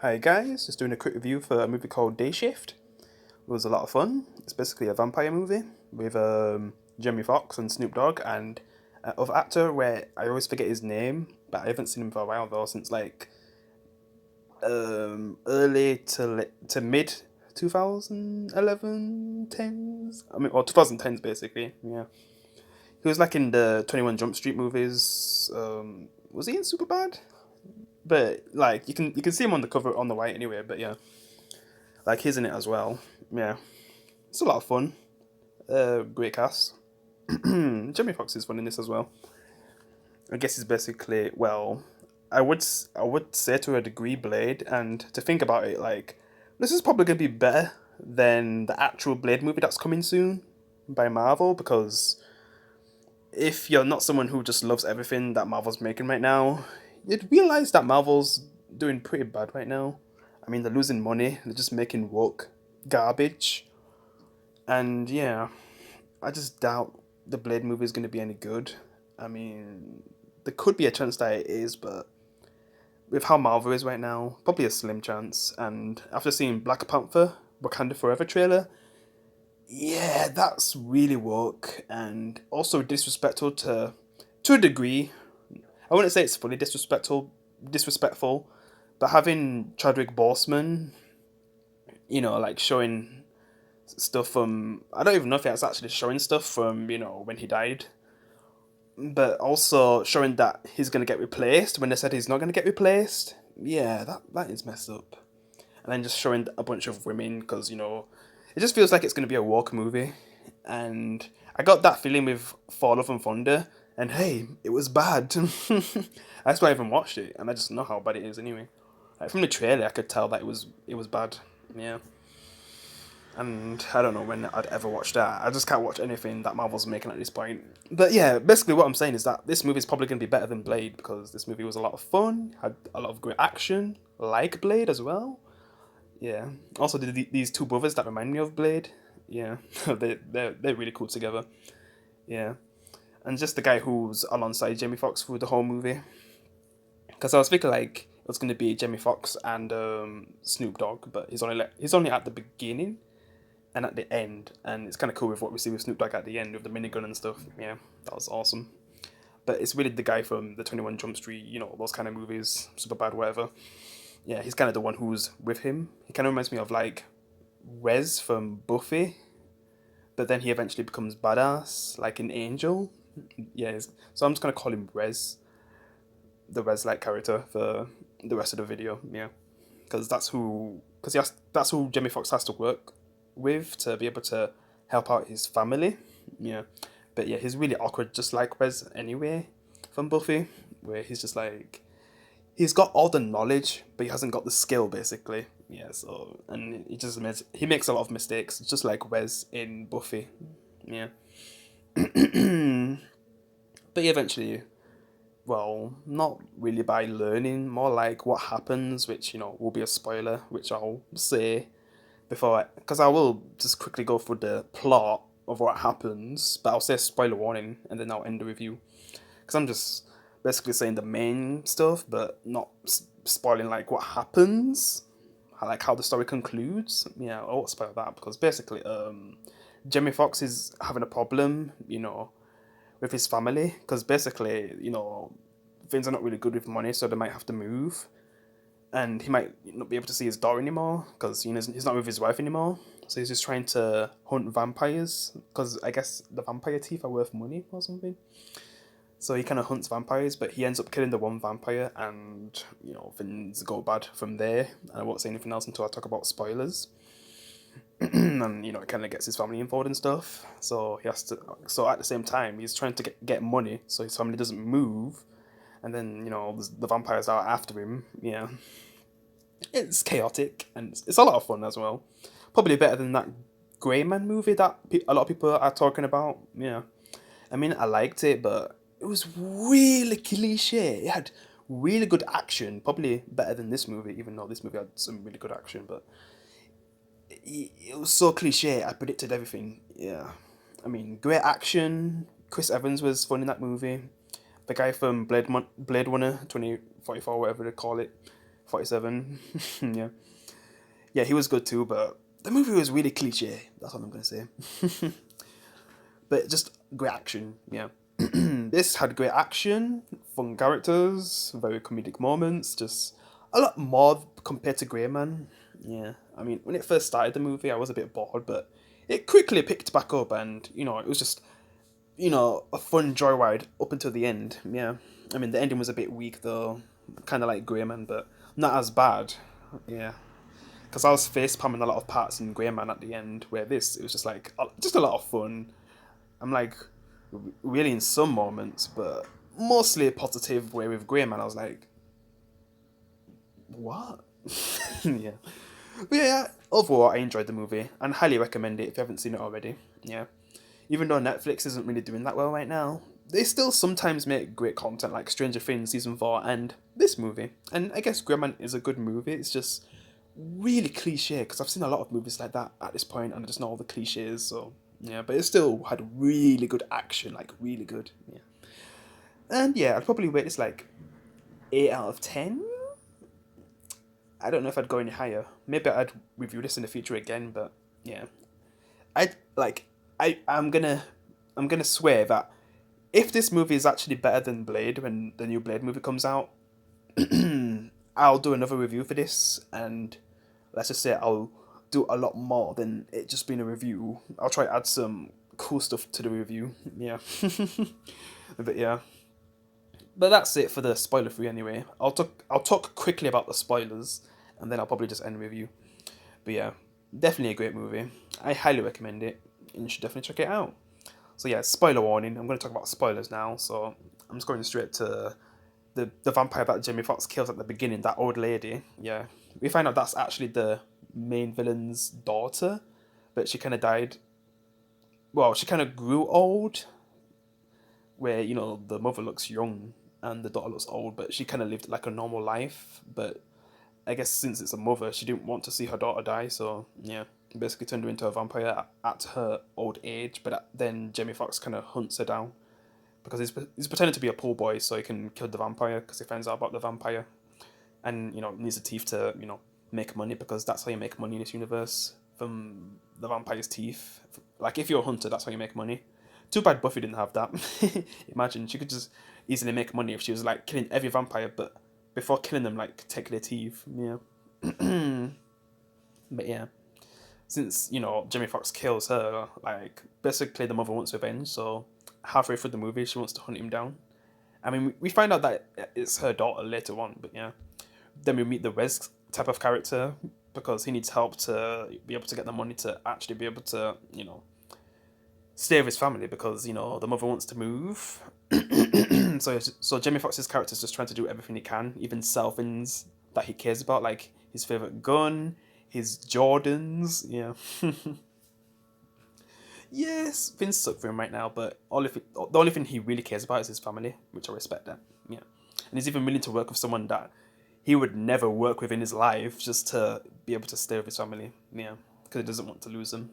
Hi guys, just doing a quick review for a movie called Day Shift. It was a lot of fun. It's basically a vampire movie with Jamie Foxx and Snoop Dogg and other actor where I always forget his name, but I haven't seen him for a while though, since like early to mid 2011 tens. I mean, or 2010s basically. Yeah, he was like in the 21 Jump Street movies. Was he in Superbad? But like you can see him on the cover on the right anyway. But yeah, like he's in it as well. Yeah, it's a lot of fun. Great cast. Jamie Foxx is fun in this as well. I guess he's basically I would say to a degree Blade, and to think about it, like this is probably gonna be better than the actual Blade movie that's coming soon by Marvel, because if you're not someone who just loves everything that Marvel's making right now, you'd realize that Marvel's doing pretty bad right now. I mean, they're losing money. They're just making woke garbage, and yeah, I just doubt the Blade movie is going to be any good. I mean, there could be a chance that it is, but with how Marvel is right now, probably a slim chance. And after seeing Black Panther Wakanda Forever trailer, yeah, that's really woke and also disrespectful to a degree. I wouldn't say it's fully disrespectful, but having Chadwick Boseman, like showing stuff from, I don't even know if it's actually showing stuff from when he died, but also showing that he's gonna get replaced when they said he's not gonna get replaced. Yeah, that is messed up. And then just showing a bunch of women, because it just feels like it's gonna be a woke movie, and I got that feeling with Fall of and Thunder. And hey, it was bad. That's why I even watched it, and I just know how bad it is anyway. Like from the trailer, I could tell that it was bad. Yeah, and I don't know when I'd ever watch that. I just can't watch anything that Marvel's making at this point. But yeah, basically what I'm saying is that this movie is probably going to be better than Blade, because this movie was a lot of fun, had a lot of great action, like Blade as well. Yeah. Also, these two brothers that remind me of Blade. Yeah, they're really cool together. Yeah, and just the guy who's alongside Jamie Foxx through the whole movie. Because I was thinking like it was going to be Jamie Foxx and Snoop Dogg, but he's only at the beginning and at the end, and it's kind of cool with what we see with Snoop Dogg at the end with the minigun and stuff. Yeah, that was awesome. But it's really the guy from the 21 Jump Street, those kind of movies, super bad, whatever. Yeah, he's kind of the one who's with him. He kind of reminds me of like Wes from Buffy, but then he eventually becomes badass, like an Angel. Yeah, so I'm just gonna call him Wes, the Wes like character for the rest of the video. Yeah, because that's who Jamie Foxx has to work with to be able to help out his family. Yeah, but yeah, he's really awkward, just like Wes anyway from Buffy, where he's just like he's got all the knowledge, but he hasn't got the skill basically. Yeah, so and he makes a lot of mistakes, just like Wes in Buffy. Yeah, but eventually, well, not really by learning, more like what happens, which will be a spoiler, which I'll say before, because I will just quickly go through the plot of what happens, but I'll say spoiler warning and then I'll end the review, because I'm just basically saying the main stuff, but not spoiling like what happens, like how the story concludes. Yeah, I won't spoil that, because basically, Jamie Foxx is having a problem, with his family, because basically, things are not really good with money, so they might have to move, and he might not be able to see his daughter anymore because he's not with his wife anymore. So he's just trying to hunt vampires, because I guess the vampire teeth are worth money or something. So he kind of hunts vampires, but he ends up killing the one vampire, and things go bad from there. And I won't say anything else until I talk about spoilers. And it kind of gets his family involved and stuff. So he has to. So at the same time, he's trying to get money so his family doesn't move, and then the vampires are after him. Yeah, it's chaotic and it's a lot of fun as well. Probably better than that Grey Man movie that a lot of people are talking about. Yeah, I mean I liked it, but it was really cliche. It had really good action, probably better than this movie, even though this movie had some really good action. But it was so cliche. I predicted everything. Yeah, I mean great action. Chris Evans was fun in that movie. The guy from Blade Runner 2044, whatever they call it, 47. Yeah. Yeah, he was good too, but the movie was really cliche. That's what I'm gonna say. But just great action, yeah. This had great action, fun characters, very comedic moments, just a lot more compared to Grey Man. Yeah, I mean, when it first started the movie, I was a bit bored, but it quickly picked back up, and it was just a fun joyride up until the end. Yeah, I mean, the ending was a bit weak though, kind of like Grey Man, but not as bad. Yeah, because I was face palming a lot of parts in Grey Man at the end, where this it was just like just a lot of fun. I'm like really in some moments, but mostly positive. Where with Grey Man, I was like, what? Yeah, but yeah. Overall, I enjoyed the movie and highly recommend it if you haven't seen it already. Yeah, even though Netflix isn't really doing that well right now, they still sometimes make great content like Stranger Things season 4 and this movie. And I guess Grey Man is a good movie. It's just really cliche because I've seen a lot of movies like that at this point and I just know all the cliches. So yeah, but it still had really good action, like really good. Yeah, and yeah, I'd probably rate this like 8 out of 10. I don't know if I'd go any higher. Maybe I'd review this in the future again, but yeah, I like I'm gonna swear that if this movie is actually better than Blade when the new Blade movie comes out, I'll do another review for this, and let's just say I'll do a lot more than it just being a review. I'll try to add some cool stuff to the review. Yeah, but yeah, but that's it for the spoiler free anyway. I'll talk quickly about the spoilers, and then I'll probably just end the review. But yeah, definitely a great movie. I highly recommend it, and you should definitely check it out. So yeah, spoiler warning. I'm going to talk about spoilers now. So I'm just going straight to the vampire that Jamie Foxx kills at the beginning. That old lady. Yeah, we find out that's actually the main villain's daughter, but she kind of died. Well, she kind of grew old, where the mother looks young and the daughter looks old, but she kind of lived like a normal life. But I guess since it's a mother, she didn't want to see her daughter die, so yeah, basically turned her into a vampire at her old age. But then Jamie Foxx kind of hunts her down because he's pretending to be a pool boy so he can kill the vampire because he finds out about the vampire and needs the teeth to make money because that's how you make money in this universe from the vampire's teeth. Like if you're a hunter, that's how you make money. Too bad Buffy didn't have that. Imagine she could just easily make money if she was like killing every vampire, but before killing them, like take their teeth. Yeah. But yeah, since Jamie Foxx kills her, like basically the mother wants revenge. So halfway through the movie, she wants to hunt him down. I mean, we find out that it's her daughter later on, but yeah. Then we meet the Wes type of character because he needs help to be able to get the money to actually be able to stay with his family because the mother wants to move. So Jamie Foxx's character is just trying to do everything he can, even sell things that he cares about, like his favorite gun, his Jordans. Yeah. Yes, things suck for him right now, but the only thing he really cares about is his family, which I respect that. Yeah, and he's even willing to work with someone that he would never work with in his life just to be able to stay with his family. Yeah, because he doesn't want to lose them.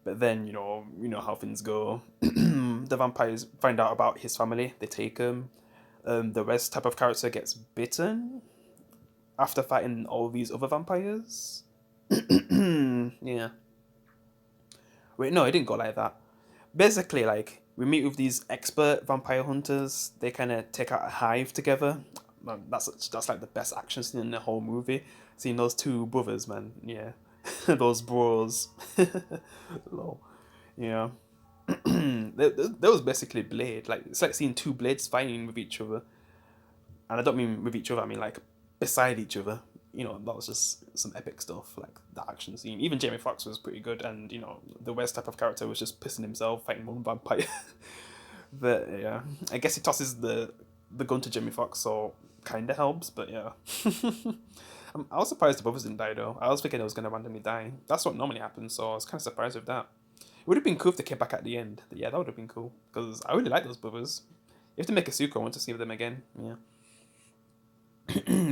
But then you know how things go. The vampires find out about his family. They take him. The Wes type of character gets bitten after fighting all these other vampires. Yeah. Wait, no, it didn't go like that. Basically, like we meet with these expert vampire hunters. They kind of take out a hive together. Man, that's like the best action scene in the whole movie. Seeing those two brothers, man. Yeah, those bros. Lol. Yeah. There was basically Blade. Like it's like seeing two blades fighting with each other, and I don't mean with each other. I mean like beside each other. That was just some epic stuff. Like the action scene. Even Jamie Foxx was pretty good, and the West type of character was just pissing himself fighting one vampire. But yeah, I guess he tosses the gun to Jamie Foxx, so kind of helps. But yeah. I was surprised the brothers didn't die though. I was thinking it was gonna randomly die. That's what normally happens, so I was kind of surprised with that. It would have been cool if they came back at the end. Yeah, that would have been cool because I really like those brothers. If they make a sequel, I want to see them again. Yeah.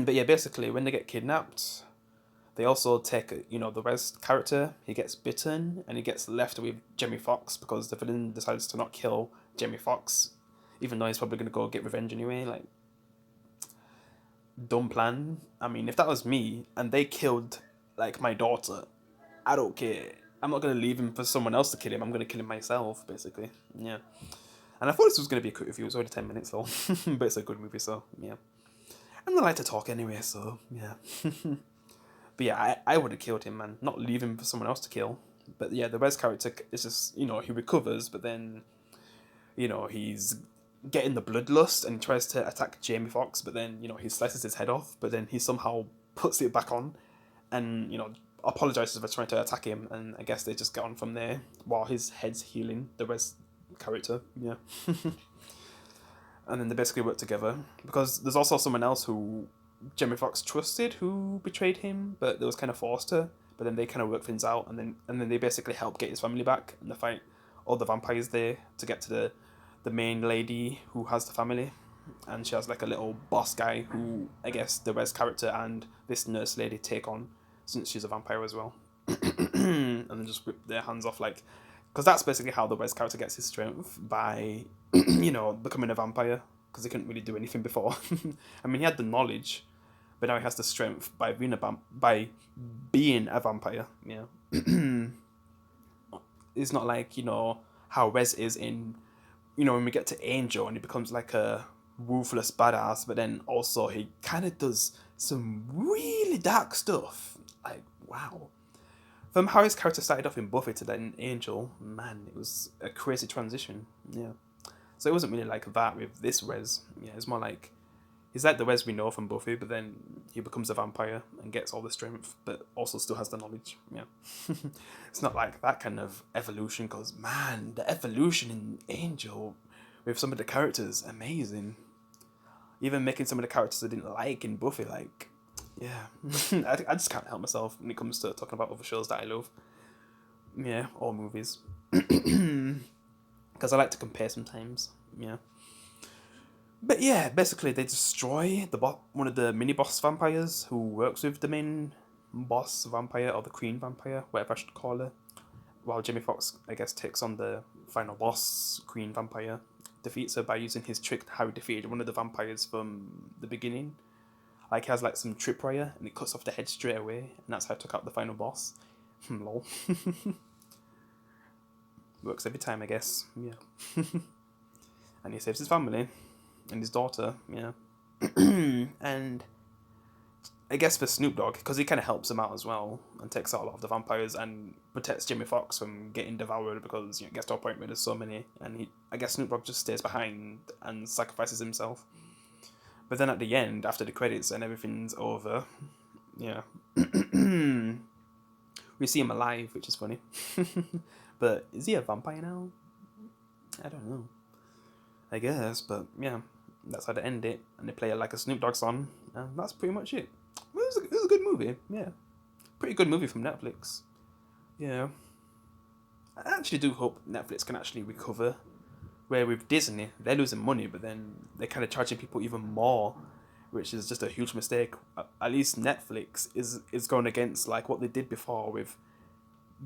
But yeah, basically, when they get kidnapped, they also take the West character. He gets bitten and he gets left with Jamie Foxx because the villain decides to not kill Jamie Foxx, even though he's probably gonna go get revenge anyway. Like, dumb plan. I mean, if that was me and they killed like my daughter, I don't care. I'm not gonna leave him for someone else to kill him. I'm gonna kill him myself, basically. Yeah. And I thought this was gonna be a quick review. It was only 10 minutes though, but it's a good movie, so yeah. And I like to talk anyway, so yeah. But yeah, I would have killed him, man. Not leave him for someone else to kill. But yeah, the Wes character is just, he recovers, but then, he's getting the bloodlust and tries to attack Jamie Foxx, but then, he slices his head off, but then he somehow puts it back on and, apologizes for trying to attack him, and I guess they just get on from there while his head's healing, the Wes character, yeah. And then they basically work together because there's also someone else who Jamie Foxx trusted who betrayed him, but they was kind of forced to. But then they kind of work things out, and then they basically help get his family back, and they fight all the vampires there to get to the main lady who has the family, and she has like a little boss guy who I guess the Wes character and this nurse lady take on since she's a vampire as well, and then just rip their hands off like. Because that's basically how the Wes character gets his strength, by, becoming a vampire. Because he couldn't really do anything before. I mean, he had the knowledge, but now he has the strength by being a vampire. Yeah. It's not like, how Wes is in, when we get to Angel and he becomes like a ruthless badass, but then also he kind of does some really dark stuff. Like, wow. From how his character started off in Buffy to then Angel, man, it was a crazy transition. Yeah. So it wasn't really like that with this Wes. Yeah, it's more like he's like the Wes we know from Buffy, but then he becomes a vampire and gets all the strength, but also still has the knowledge. Yeah. It's not like that kind of evolution, because man, the evolution in Angel with some of the characters, amazing. Even making some of the characters I didn't like in Buffy, like, yeah. I just can't help myself when it comes to talking about other shows that I love. Yeah, or movies. Because I like to compare sometimes. Yeah. But yeah, basically they destroy one of the mini boss vampires who works with the main boss vampire, or the queen vampire, whatever I should call her. While Jamie Foxx, I guess, takes on the final boss, queen vampire, defeats her by using his trick how he defeated one of the vampires from the beginning. Like, he has like some tripwire and it cuts off the head straight away, and that's how I took out the final boss. Lol. Works every time, I guess. Yeah. And he saves his family and his daughter. Yeah. And I guess for Snoop Dogg, because he kind of helps him out as well and takes out a lot of the vampires and protects Jamie Foxx from getting devoured, because it gets to a point where there's so many, and I guess Snoop Dogg just stays behind and sacrifices himself. But then at the end, after the credits and everything's over, yeah, we see him alive, which is funny. But is he a vampire now? I don't know. I guess, but yeah, that's how they end it. And they play like a Snoop Dogg song, and that's pretty much it. Well, it was a good movie, yeah. Pretty good movie from Netflix. Yeah. I actually do hope Netflix can actually recover. Where with Disney, they're losing money, but then they're kind of charging people even more, which is just a huge mistake. At least Netflix is going against like what they did before with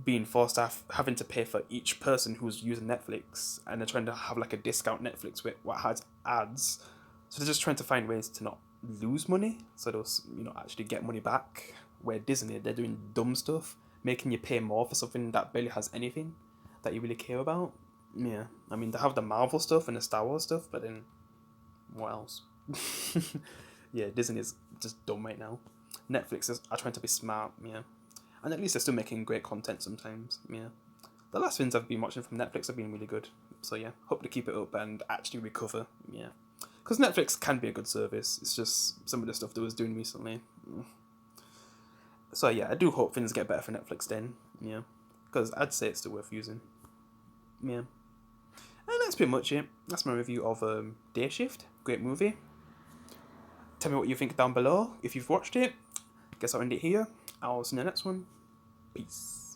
being forced to having to pay for each person who's using Netflix, and they're trying to have like a discount Netflix with what has ads. So they're just trying to find ways to not lose money, so they'll actually get money back. Where Disney, they're doing dumb stuff, making you pay more for something that barely has anything that you really care about. Yeah, I mean, they have the Marvel stuff and the Star Wars stuff, but then what else? Yeah, Disney is just dumb right now. Netflix are trying to be smart, yeah. And at least they're still making great content sometimes, yeah. The last things I've been watching from Netflix have been really good. So yeah, hope to keep it up and actually recover, yeah. Because Netflix can be a good service, it's just some of the stuff they was doing recently. So yeah, I do hope things get better for Netflix then, yeah. Because I'd say it's still worth using, yeah. And that's pretty much it. That's my review of Day Shift. Great movie. Tell me what you think down below. If you've watched it, guess I'll end it here. I'll see you in the next one. Peace.